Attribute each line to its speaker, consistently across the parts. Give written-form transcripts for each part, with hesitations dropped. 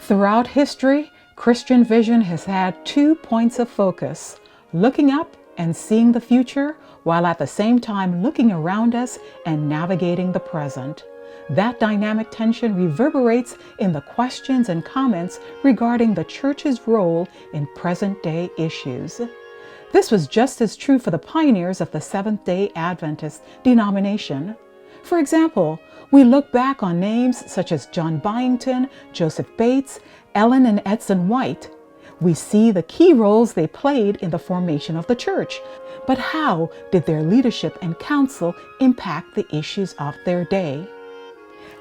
Speaker 1: Throughout history, Christian vision has had 2 points of focus: looking up and seeing the future, while at the same time looking around us and navigating the present. That dynamic tension reverberates in the questions and comments regarding the church's role in present-day issues. This was just as true for the pioneers of the Seventh-day Adventist denomination. For example, we look back on names such as John Byington, Joseph Bates, Ellen and Edson White. We see the key roles they played in the formation of the church. But how did their leadership and counsel impact the issues of their day?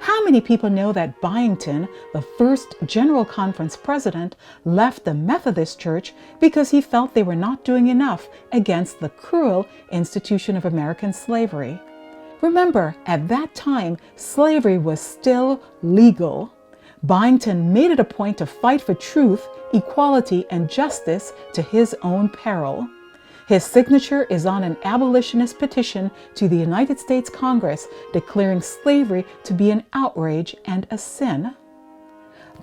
Speaker 1: How many people know that Byington, the first General Conference president, left the Methodist Church because he felt they were not doing enough against the cruel institution of American slavery? Remember, at that time, slavery was still legal. Byington made it a point to fight for truth, equality, and justice to his own peril. His signature is on an abolitionist petition to the United States Congress declaring slavery to be an outrage and a sin.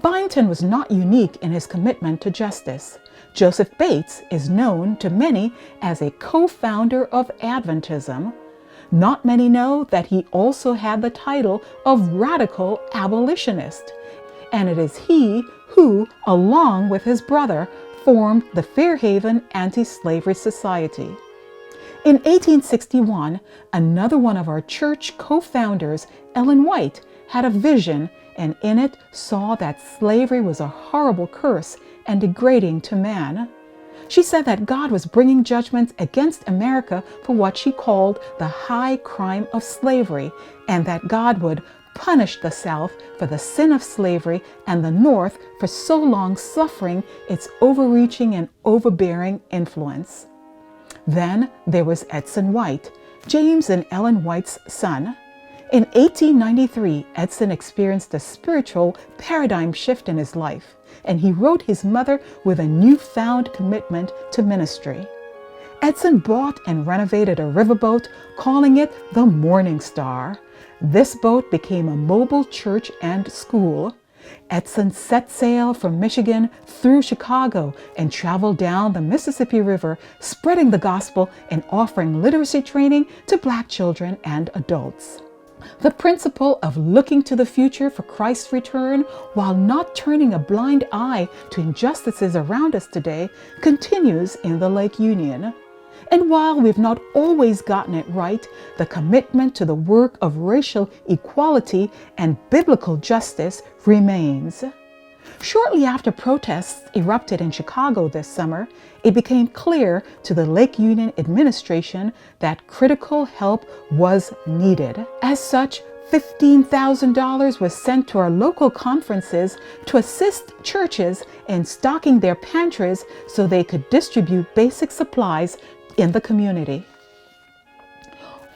Speaker 1: Byington was not unique in his commitment to justice. Joseph Bates is known to many as a co-founder of Adventism. Not many know that he also had the title of radical abolitionist, and it is he who, along with his brother, formed the Fairhaven Anti-Slavery Society. In 1861, another one of our church co-founders, Ellen White, had a vision and in it saw that slavery was a horrible curse and degrading to man. She said that God was bringing judgments against America for what she called the high crime of slavery, and that God would punish the South for the sin of slavery and the North for so long suffering its overreaching and overbearing influence. Then there was Edson White, James and Ellen White's son. In 1893, Edson experienced a spiritual paradigm shift in his life, and he wrote his mother with a newfound commitment to ministry. Edson bought and renovated a riverboat, calling it the Morning Star. This boat became a mobile church and school. Edson set sail from Michigan through Chicago and traveled down the Mississippi River, spreading the gospel and offering literacy training to Black children and adults. The principle of looking to the future for Christ's return while not turning a blind eye to injustices around us today continues in the Lake Union. And while we've not always gotten it right, the commitment to the work of racial equality and biblical justice remains. Shortly after protests erupted in Chicago this summer, it became clear to the Lake Union administration that critical help was needed. As such, $15,000 was sent to our local conferences to assist churches in stocking their pantries so they could distribute basic supplies in the community.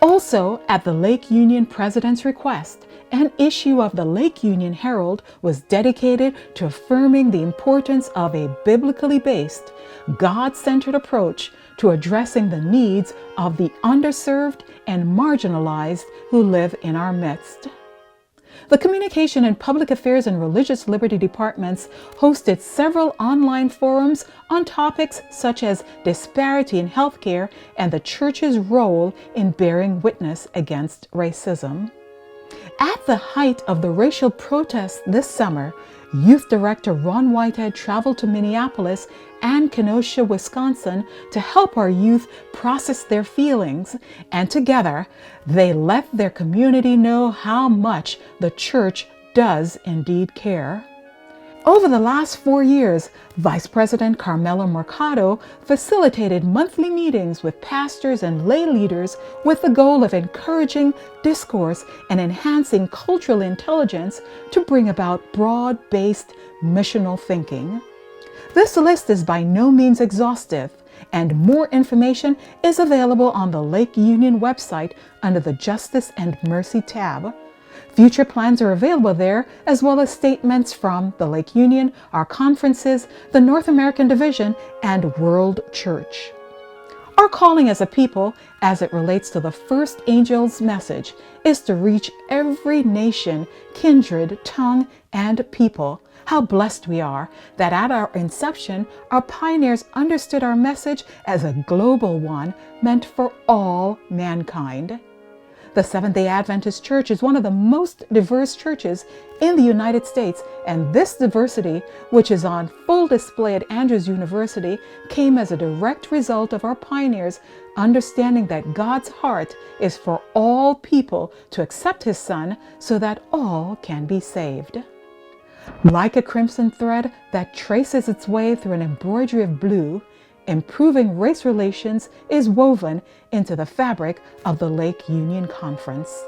Speaker 1: Also, at the Lake Union president's request, an issue of the Lake Union Herald was dedicated to affirming the importance of a biblically based, God-centered approach to addressing the needs of the underserved and marginalized who live in our midst. The Communication and Public Affairs and Religious Liberty departments hosted several online forums on topics such as disparity in healthcare and the church's role in bearing witness against racism. At the height of the racial protests this summer, Youth Director Ron Whitehead traveled to Minneapolis and Kenosha, Wisconsin to help our youth process their feelings, and together they let their community know how much the church does indeed care. Over the last 4 years, Vice President Carmelo Mercado facilitated monthly meetings with pastors and lay leaders with the goal of encouraging discourse and enhancing cultural intelligence to bring about broad-based missional thinking. This list is by no means exhaustive, and more information is available on the Lake Union website under the Justice and Mercy tab. Future plans are available there, as well as statements from the Lake Union, our conferences, the North American Division, and World Church. Our calling as a people, as it relates to the first angel's message, is to reach every nation, kindred, tongue, and people. How blessed we are that at our inception, our pioneers understood our message as a global one meant for all mankind. The Seventh-day Adventist Church is one of the most diverse churches in the United States, and this diversity, which is on full display at Andrews University, came as a direct result of our pioneers understanding that God's heart is for all people to accept His Son so that all can be saved. Like a crimson thread that traces its way through an embroidery of blue, improving race relations is woven into the fabric of the Lake Union Conference.